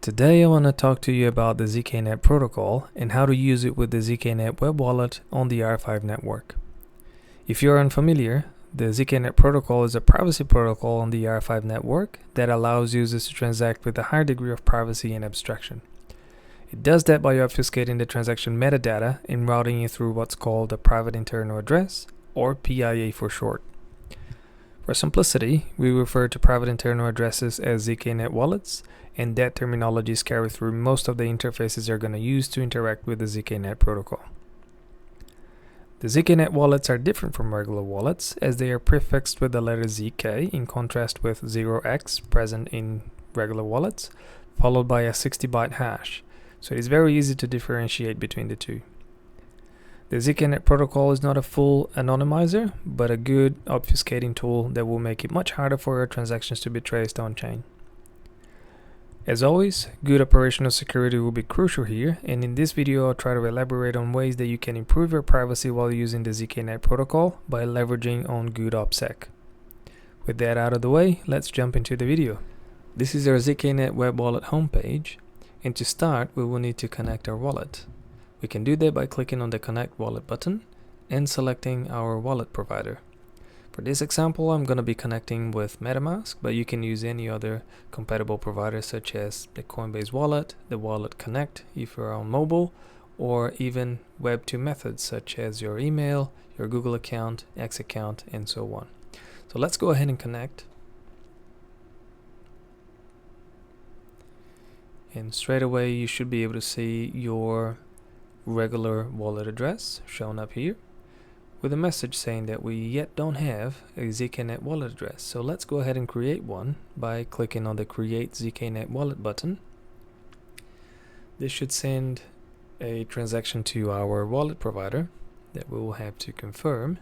Today I want to talk to you about the zkNet protocol and how to use it with the zkNet web wallet on the R5 network. If you're unfamiliar, the zkNet protocol is a privacy protocol on the R5 network that allows users to transact with a high degree of privacy and abstraction. It does that by obfuscating the transaction metadata and routing it through what's called a private internal address, or PIA for short. For simplicity, we refer to private internal addresses as zkNet wallets, and that terminology is carried through most of the interfaces you're going to use to interact with the zkNet protocol. The zkNet wallets are different from regular wallets as they are prefixed with the letter zk in contrast with 0x present in regular wallets, followed by a 60-byte hash, so it is very easy to differentiate between the two. The zkNet protocol is not a full anonymizer, but a good obfuscating tool that will make it much harder for your transactions to be traced on-chain. As always, good operational security will be crucial here, and in this video I'll try to elaborate on ways that you can improve your privacy while using the zkNet protocol by leveraging on good OPSEC. With that out of the way, let's jump into the video. This is our zkNet web wallet homepage, and to start we will need to connect our wallet. We can do that by clicking on the Connect Wallet button and selecting our wallet provider. For this example, I'm going to be connecting with MetaMask, but you can use any other compatible provider such as the Coinbase wallet, the Wallet Connect if you're on mobile, or even Web2 methods such as your email, your Google account, X account, and so on. So let's go ahead and connect. And straight away you should be able to see your regular wallet address shown up here with a message saying that we yet don't have a zkNet wallet address. So let's go ahead and create one by clicking on the Create zkNet Wallet button. This should send a transaction to our wallet provider that we will have to confirm.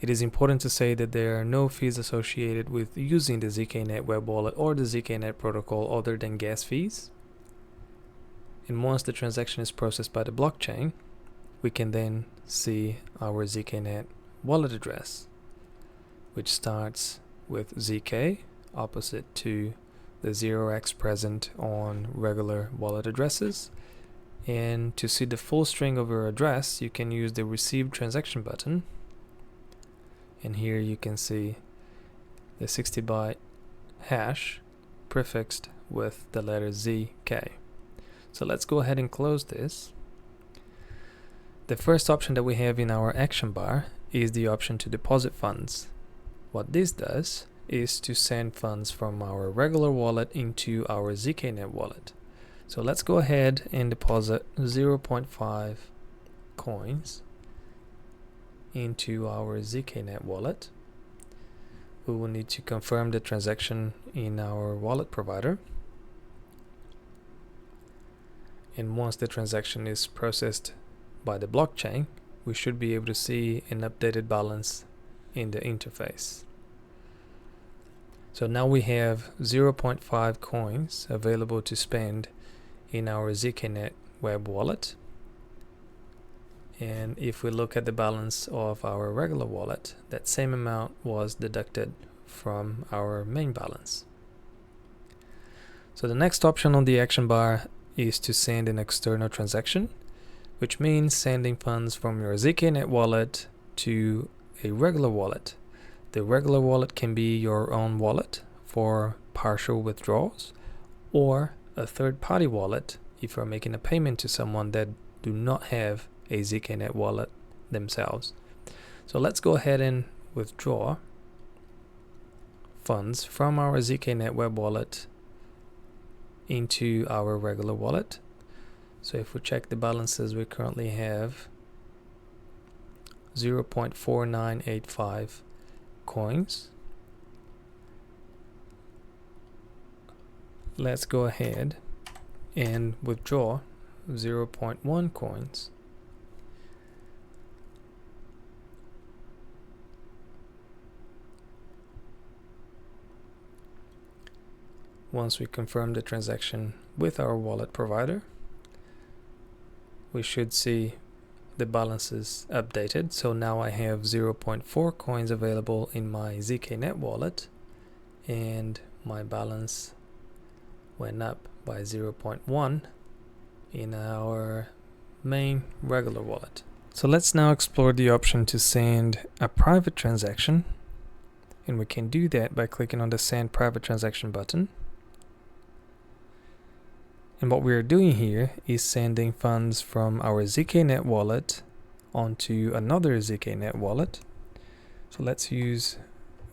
It is important to say that there are no fees associated with using the zkNet web wallet or the zkNet protocol other than gas fees. And once the transaction is processed by the blockchain, we can then see our zkNet wallet address, which starts with zk opposite to the 0x present on regular wallet addresses. And to see the full string of your address, you can use the Receive Transaction button. And here you can see the 60-byte hash prefixed with the letter zk. So let's go ahead and close this. The first option that we have in our action bar is the option to deposit funds. What this does is to send funds from our regular wallet into our zkNet wallet. So let's go ahead and deposit 0.5 coins into our zkNet wallet. We will need to confirm the transaction in our wallet provider. And once the transaction is processed by the blockchain, we should be able to see an updated balance in the interface. So now we have 0.5 coins available to spend in our zkNet web wallet. And if we look at the balance of our regular wallet, that same amount was deducted from our main balance. So the next option on the action bar is to send an external transaction, which means sending funds from your zkNet wallet to a regular wallet. The regular wallet can be your own wallet for partial withdrawals, or a third-party wallet if you're making a payment to someone that do not have a zkNet wallet themselves. So let's go ahead and withdraw funds from our zkNet web wallet into our regular wallet. So if we check the balances, we currently have 0.4985 coins. Let's go ahead and withdraw 0.1 coins. Once we confirm the transaction with our wallet provider, we should see the balances updated. So now I have 0.4 coins available in my zkNet wallet, and my balance went up by 0.1 in our main regular wallet. So let's now explore the option to send a private transaction, and we can do that by clicking on the Send Private Transaction button. And what we're doing here is sending funds from our zkNet wallet onto another zkNet wallet. So let's use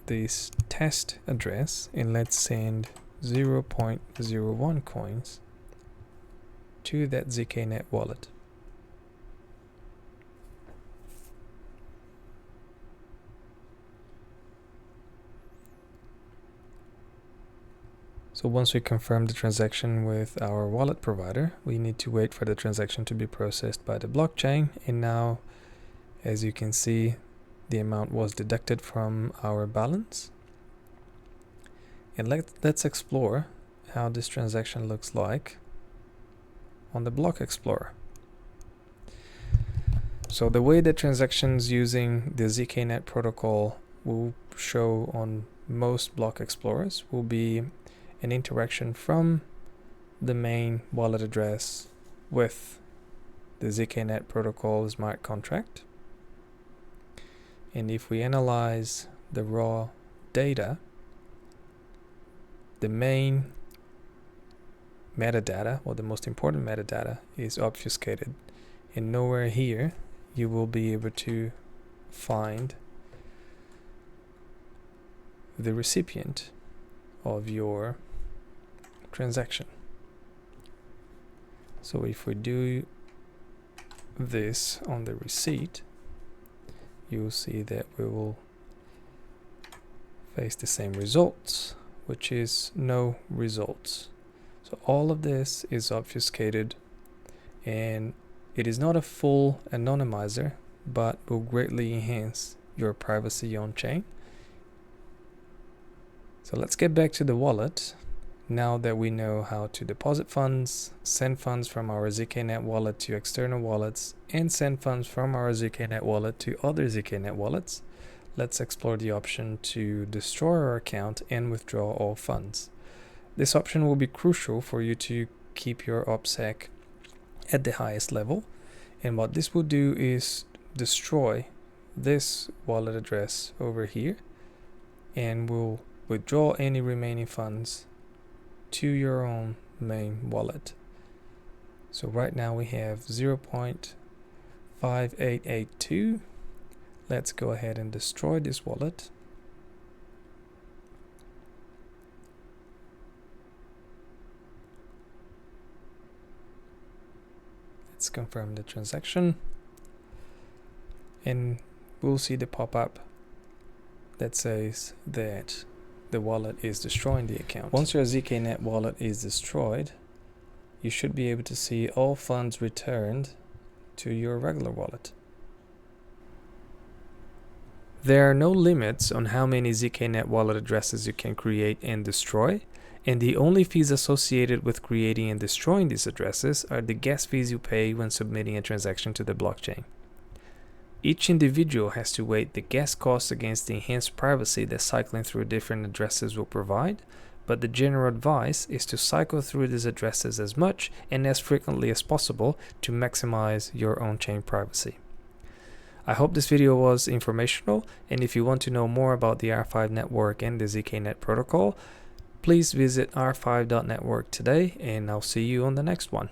this test address and let's send 0.01 coins to that zkNet wallet. So once we confirm the transaction with our wallet provider, we need to wait for the transaction to be processed by the blockchain. And now, as you can see, the amount was deducted from our balance. And let's explore how this transaction looks like on the Block Explorer. So the way that transactions using the zkNet protocol will show on most Block Explorers will be an interaction from the main wallet address with the zkNet protocol smart contract. And if we analyze the raw data, the main metadata, or the most important metadata, is obfuscated, and nowhere here you will be able to find the recipient of your transaction. So if we do this on the receipt, you'll see that we will face the same results, which is no results. So all of this is obfuscated, and it is not a full anonymizer, but will greatly enhance your privacy on chain. So let's get back to the wallet. Now that we know how to deposit funds, send funds from our zkNet wallet to external wallets, and send funds from our zkNet wallet to other zkNet wallets, let's explore the option to destroy our account and withdraw all funds. This option will be crucial for you to keep your OPSEC at the highest level, and what this will do is destroy this wallet address over here, and will withdraw any remaining funds to your own main wallet. So right now we have 0.5882. Let's go ahead and destroy this wallet. Let's confirm the transaction, and we'll see the pop-up that says that the wallet is destroying the account. Once your zkNet wallet is destroyed, you should be able to see all funds returned to your regular wallet. There are no limits on how many zkNet wallet addresses you can create and destroy, and the only fees associated with creating and destroying these addresses are the gas fees you pay when submitting a transaction to the blockchain. Each individual has to weigh the gas costs against the enhanced privacy that cycling through different addresses will provide, but the general advice is to cycle through these addresses as much and as frequently as possible to maximize your on-chain privacy. I hope this video was informational, and if you want to know more about the R5 network and the zkNet protocol, please visit r5.network today, and I'll see you on the next one.